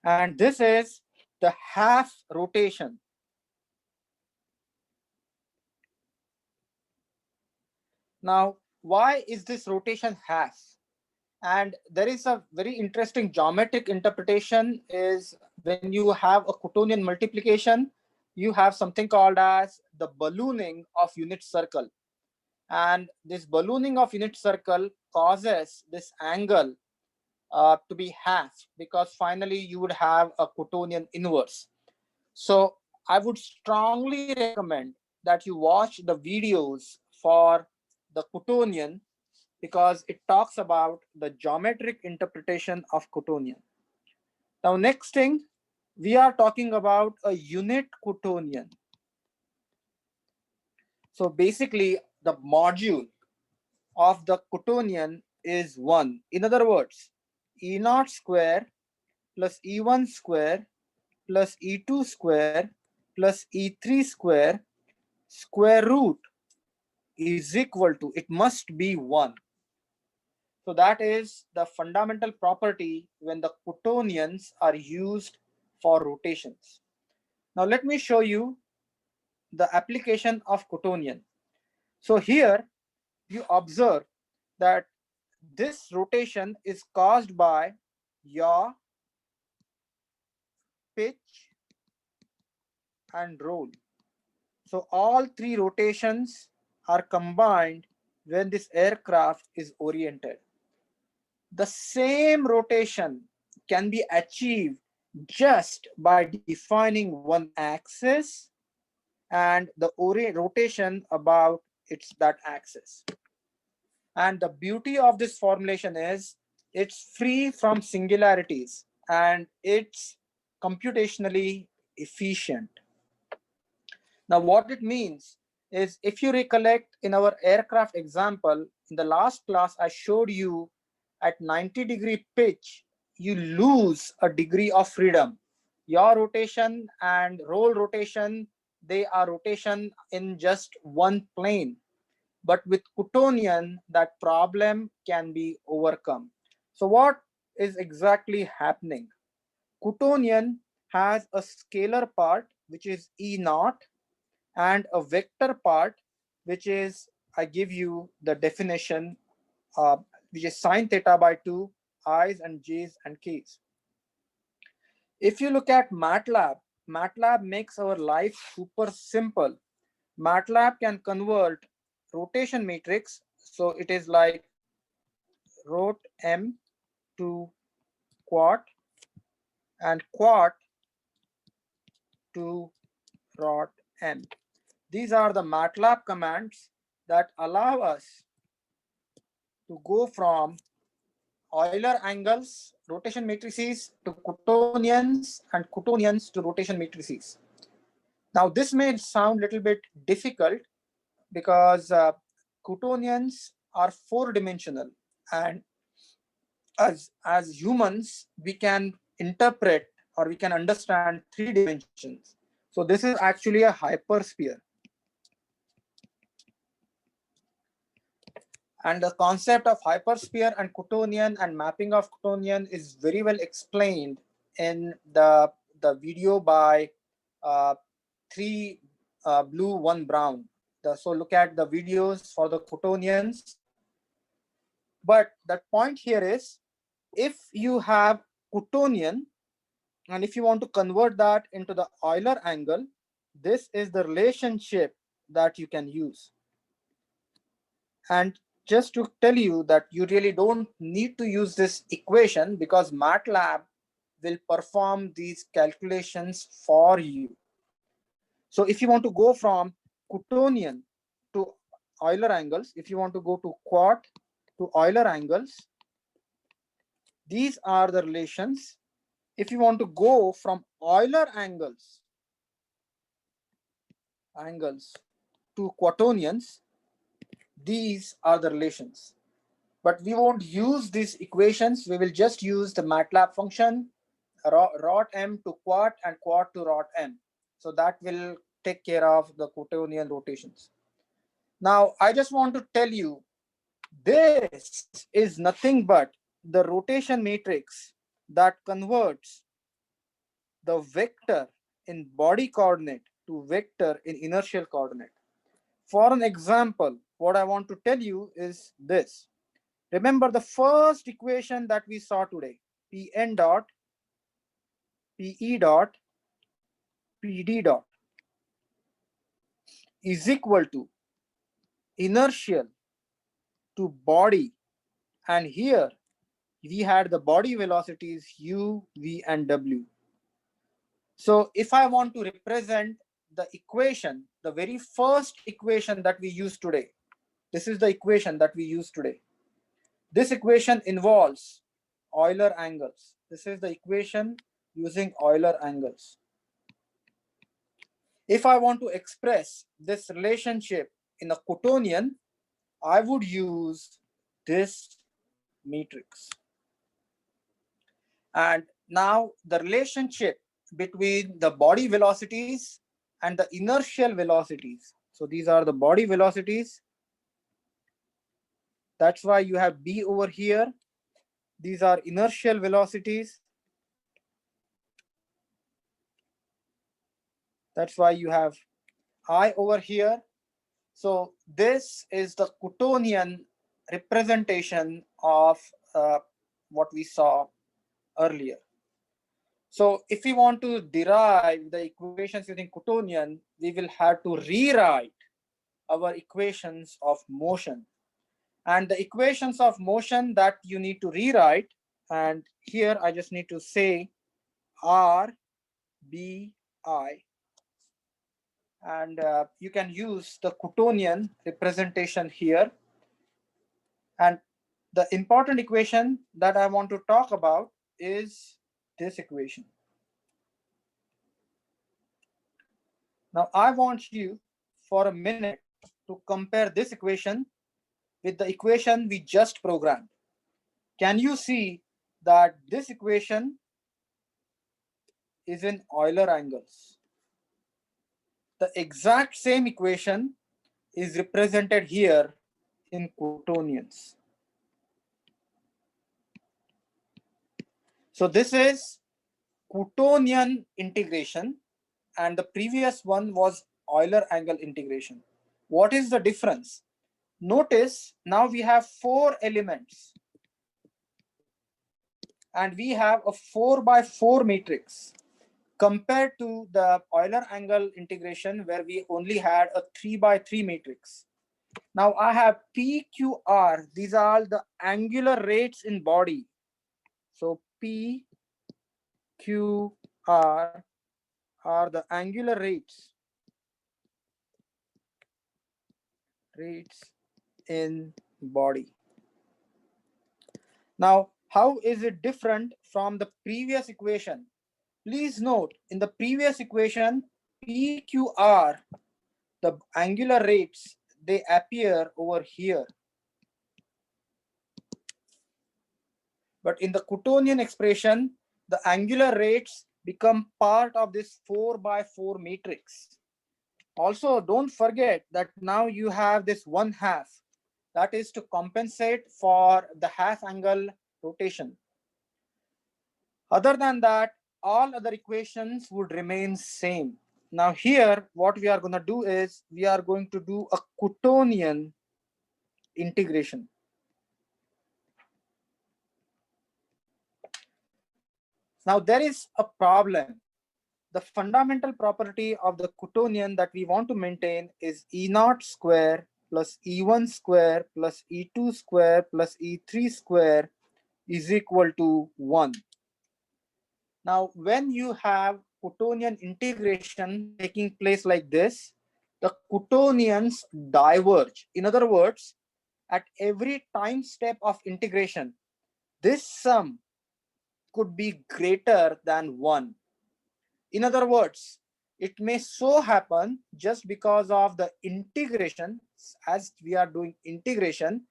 And this is the half rotation. Now, why is this rotation half? And there is a very interesting geometric interpretation is when you have a quaternion multiplication, you have something called as the ballooning of unit circle. And this ballooning of unit circle causes this angle to be half, because finally you would have a quaternion inverse. So I would strongly recommend that you watch the videos for the quaternion, because it talks about the geometric interpretation of quaternion. Now, next thing, we are talking about a unit quaternion. So basically, the module of the quaternion is 1. In other words, E naught square plus E1 square plus E2 square plus E3 square root is equal to, it must be 1. So that is the fundamental property when the quaternions are used for rotations. Now let me show you the application of quaternion. So here you observe that this rotation is caused by yaw, pitch, and roll. So all three rotations are combined when this aircraft is oriented. The same rotation can be achieved just by defining one axis and the rotation about that axis. And the beauty of this formulation is it's free from singularities and it's computationally efficient. Now, what it means is, if you recollect in our aircraft example, in the last class, I showed you at 90-degree pitch, you lose a degree of freedom. Your rotation and roll rotation, they are rotation in just one plane. But with Coutonian, that problem can be overcome. So what is exactly happening? Coutonian has a scalar part, which is E naught, and a vector part, which is, I give you the definition, uh, which is sine theta by 2, i's and j's and k's. If you look at MATLAB makes our life super simple. MATLAB can convert rotation matrix, so it is like rot m to quat and quat to rot m. These are the MATLAB commands that allow us to go from Euler angles, rotation matrices to Coutonians and Coutonians to rotation matrices. Now, this may sound a little bit difficult because Coutonians are four-dimensional, and as humans, we can interpret or we can understand three dimensions. So this is actually a hypersphere. And the concept of hypersphere and Coutonian and mapping of Coutonian is very well explained in the video by uh, 3 blue, 1 brown. So look at the videos for the Coutonians. But the point here is, if you have Coutonian and if you want to convert that into the Euler angle, this is the relationship that you can use. And just to tell you that you really don't need to use this equation, because MATLAB will perform these calculations for you. So if you want to go from Coutonian to Euler angles, if you want to go to quat to Euler angles, these are the relations. If you want to go from Euler angles to Quatonians, these are the relations. But we won't use these equations. We will just use the MATLAB function, rot m to quat and quat to rot m. So that will take care of the Coutonian rotations. Now, I just want to tell you, this is nothing but the rotation matrix that converts the vector in body coordinate to vector in inertial coordinate. For an example, what I want to tell you is this. Remember the first equation that we saw today, Pn dot, Pe dot, Pd dot is equal to inertial to body. And here we had the body velocities u, v, and w. So if I want to represent the equation, the very first equation that we use today, this is the equation that we use today. This equation involves Euler angles. This is the equation using Euler angles. If I want to express this relationship in a Coutonian, I would use this matrix. And now the relationship between the body velocities and the inertial velocities. So these are the body velocities. That's why you have B over here. These are inertial velocities. That's why you have I over here. So this is the Coutonian representation of what we saw earlier. So if we want to derive the equations using Coutonian, we will have to rewrite our equations of motion. And the equations of motion that you need to rewrite, and here I just need to say RBI, and you can use the Coutonian representation here. And the important equation that I want to talk about is this equation. Now I want you for a minute to compare this equation with the equation we just programmed. Can you see that this equation is in Euler angles? The exact same equation is represented here in Coutonians. So this is Coutonian integration, and the previous one was Euler angle integration. What is the difference? Notice now we have 4 elements and we have a 4x4 matrix compared to the Euler angle integration where we only had a 3x3 matrix. Now I have PQR. These are the angular rates in body. So PQR are the angular rates in body. Now, how is it different from the previous equation? Please note, in the previous equation, PQR, the angular rates, they appear over here. But in the Coutonian expression, the angular rates become part of this 4x4 matrix. Also, don't forget that now you have this 1/2. That is to compensate for the half angle rotation. Other than that, all other equations would remain same. Now here, what we are going to do is we are going to do a Coutonian integration. Now there is a problem. The fundamental property of the Coutonian that we want to maintain is E0 square plus E1 square plus E2 square plus E3 square is equal to 1. Now, when you have Coutonian integration taking place like this, the Coutonians diverge. In other words, at every time step of integration, this sum could be greater than 1. In other words, it may so happen just because of the integration, as we are doing integration,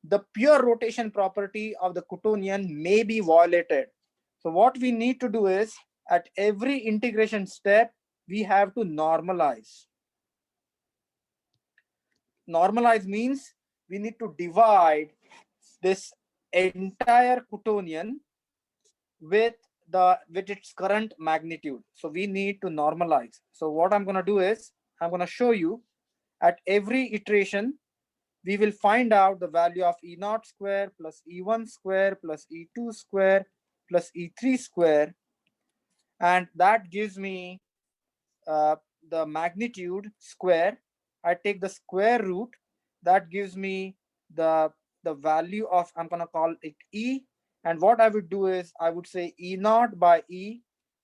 the pure rotation property of the Coutonian may be violated. So what we need to do is, at every integration step, we have to normalize. Normalize means we need to divide this entire Coutonian with its current magnitude. So we need to normalize. So what I'm going to do is, I'm going to show you at every iteration, we will find out the value of E0 square plus E1 square plus E2 square plus E3 square, and that gives me the magnitude square. I take the square root, that gives me the value of, I'm going to call it E, and what I would do is I would say E0 by E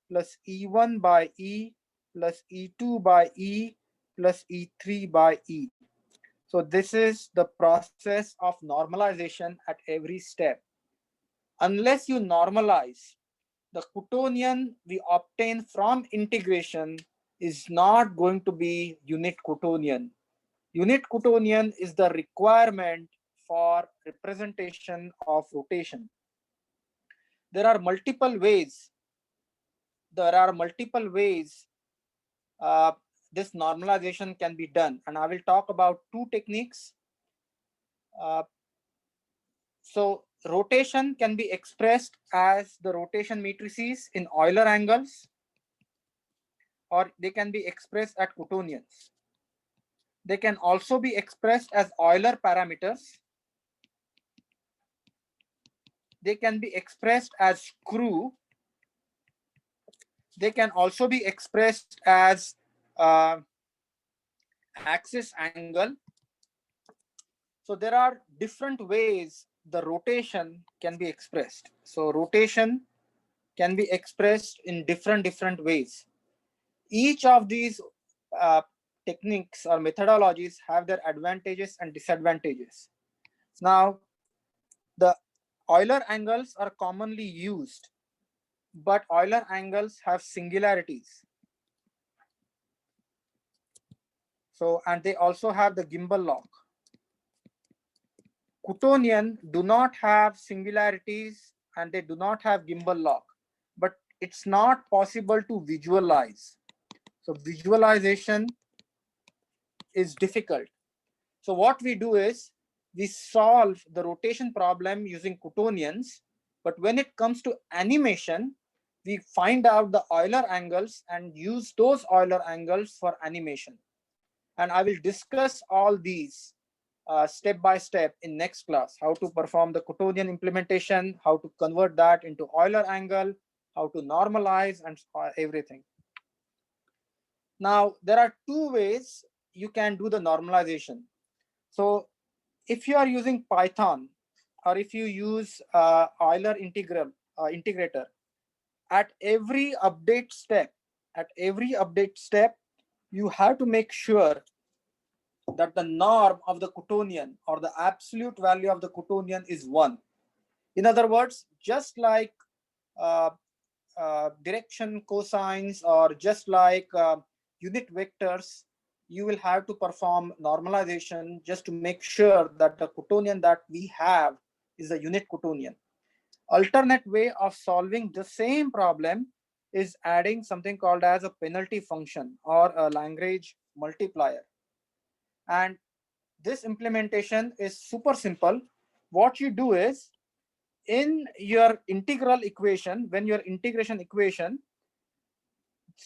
plus E1 by E plus E2 by E plus E3 by E. So this is the process of normalization at every step. Unless you normalize, the Coutonian we obtain from integration is not going to be unit Coutonian. Unit Coutonian is the requirement for representation of rotation. There are multiple ways. This normalization can be done, and I will talk about 2 techniques. So rotation can be expressed as the rotation matrices in Euler angles, or they can be expressed at Coutonians. They can also be expressed as Euler parameters. They can be expressed as screw. They can also be expressed as axis angle. So there are different ways the rotation can be expressed. So rotation can be expressed in different ways. Each of these uh, techniques or methodologies have their advantages and disadvantages. Now, the Euler angles are commonly used, but Euler angles have singularities. So, and they also have the gimbal lock. Coutonian do not have singularities and they do not have gimbal lock, but it's not possible to visualize. So visualization is difficult. So what we do is we solve the rotation problem using Coutonians, but when it comes to animation, we find out the Euler angles and use those Euler angles for animation. And I will discuss all these step by step in next class, how to perform the Coutonian implementation, how to convert that into Euler angle, how to normalize and everything. Now, there are two ways you can do the normalization. So if you are using Python or if you use Euler integrator, at every update step, you have to make sure that the norm of the Coutonian or the absolute value of the Coutonian is 1. In other words, just like uh, direction cosines or just like unit vectors, you will have to perform normalization just to make sure that the Coutonian that we have is a unit Coutonian. Alternate way of solving the same problem is adding something called as a penalty function or a Lagrange multiplier. And this implementation is super simple. What you do is in your integral equation, when your integration equation,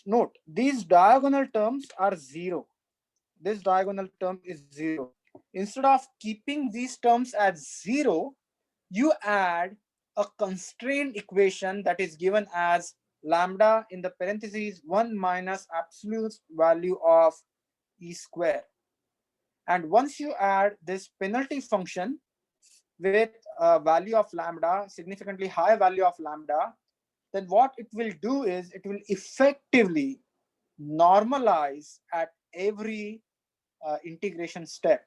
note these diagonal terms are 0. This diagonal term is 0. Instead of keeping these terms at 0, you add a constraint equation that is given as lambda in the parentheses 1 minus absolute value of e square. And once you add this penalty function with a value of lambda, significantly high value of lambda, then what it will do is it will effectively normalize at every integration step.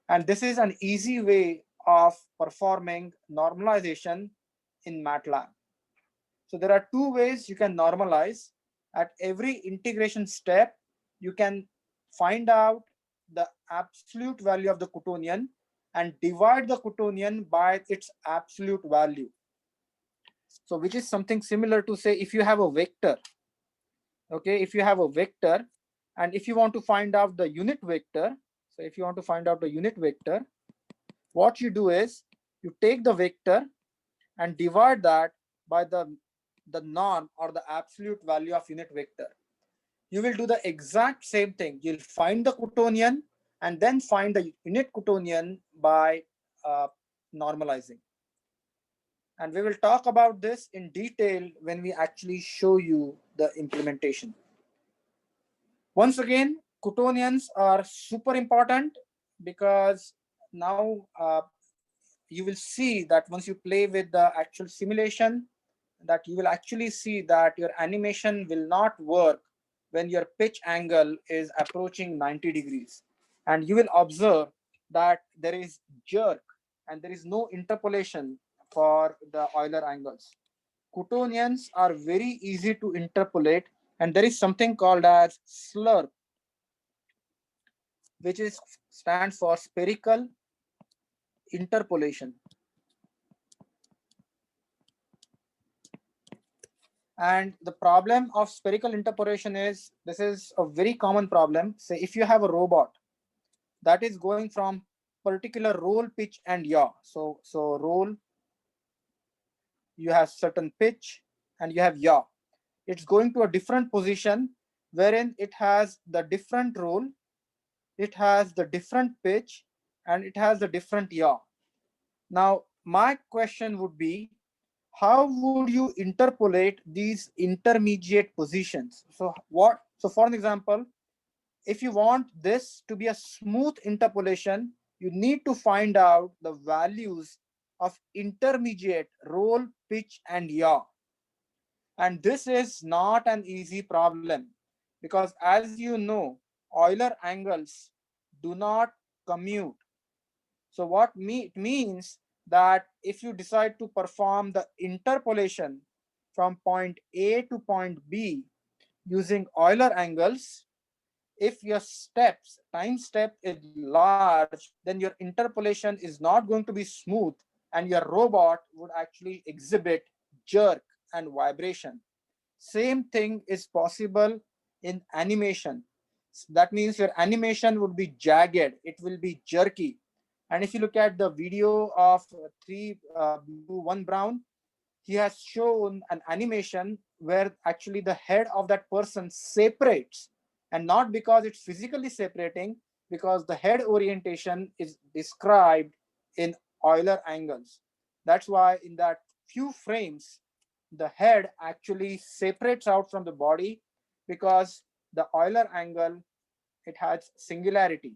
And this is an easy way of performing normalization in MATLAB. So there are two ways you can normalize. At every integration step, you can find out the absolute value of the Coutonian and divide the Coutonian by its absolute value. So which is something similar to say if you have a vector, okay, if you have a vector and if you want to find out the unit vector, so if you want to find out the unit vector, what you do is you take the vector and divide that by the norm or the absolute value of unit vector. You will do the exact same thing. You'll find the Coutonian and then find the unit Coutonian by normalizing. And we will talk about this in detail when we actually show you the implementation. Once again, Coutonians are super important because now you will see that once you play with the actual simulation, that you will actually see that your animation will not work when your pitch angle is approaching 90 degrees. And you will observe that there is jerk and there is no interpolation for the Euler angles. Coutonians are very easy to interpolate, and there is something called as slurp, which is stands for spherical interpolation. And the problem of spherical interpolation is, this is a very common problem. Say if you have a robot that is going from particular roll, pitch and yaw. So roll, you have certain pitch and you have yaw. It's going to a different position wherein it has the different roll, it has the different pitch and it has the different yaw. Now my question would be, how would you interpolate these intermediate positions? So for an example, if you want this to be a smooth interpolation, you need to find out the values of intermediate roll, pitch and yaw. And this is not an easy problem because, as you know, Euler angles do not commute. So it means that if you decide to perform the interpolation from point A to point B using Euler angles, if your time step is large, then your interpolation is not going to be smooth and your robot would actually exhibit jerk and vibration. Same thing is possible in animation. That means your animation would be jagged, it will be jerky. And if you look at the video of 3 blue 1 brown, he has shown an animation where actually the head of that person separates, and not because it's physically separating, because the head orientation is described in Euler angles. That's why in that few frames the head actually separates out from the body, because the Euler angle, it has singularity.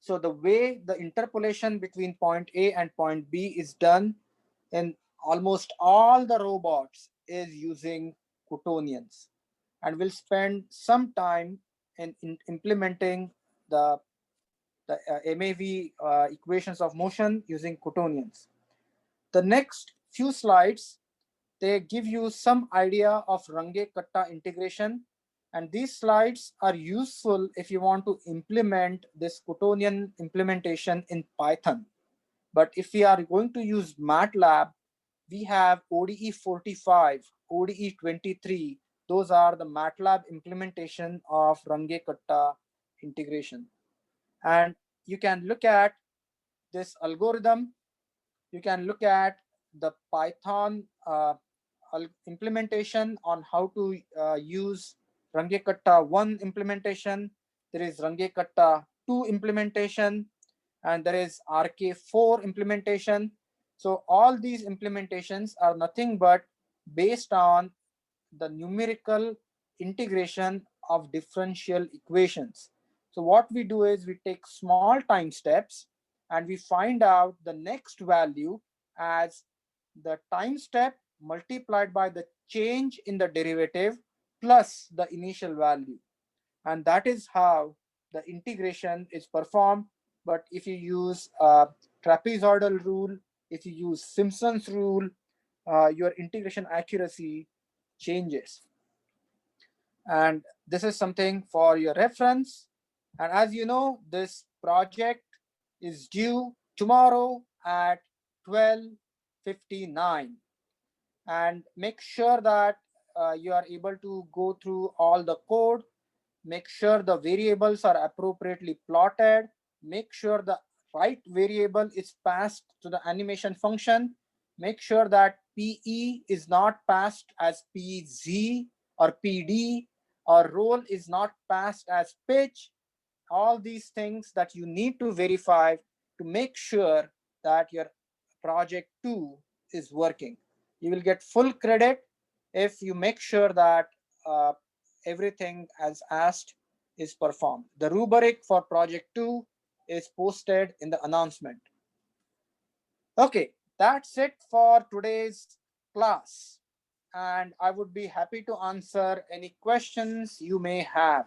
So the way the interpolation between point A and point B is done in almost all the robots is using Coutonians. And we'll spend some time in implementing the, the MAV equations of motion using Coutonians. The next few slides, they give you some idea of Runge-Kutta integration, and these slides are useful if you want to implement this Coutonian implementation in Python. But if we are going to use MATLAB, we have ODE 45, ODE 23. Those are the MATLAB implementation of Runge-Kutta integration. And you can look at this algorithm. You can look at the Python implementation on how to use Runge-Kutta 1 implementation. There is Runge-Kutta 2 implementation, and there is RK4 implementation. So all these implementations are nothing but based on the numerical integration of differential equations. So what we do is we take small time steps and we find out the next value as the time step multiplied by the change in the derivative plus the initial value. And that is how the integration is performed. But if you use trapezoidal rule, if you use Simpson's rule, your integration accuracy changes. And this is something for your reference. And as you know, this project is due tomorrow at 12:59. And make sure that you are able to go through all the code. Make sure the variables are appropriately plotted. Make sure the right variable is passed to the animation function. Make sure that PE is not passed as PZ or PD, or roll is not passed as pitch. All these things that you need to verify to make sure that your project 2 is working. You will get full credit if you make sure that everything as asked is performed. The rubric for project 2 is posted in the announcement. Okay, that's it for today's class, and I would be happy to answer any questions you may have.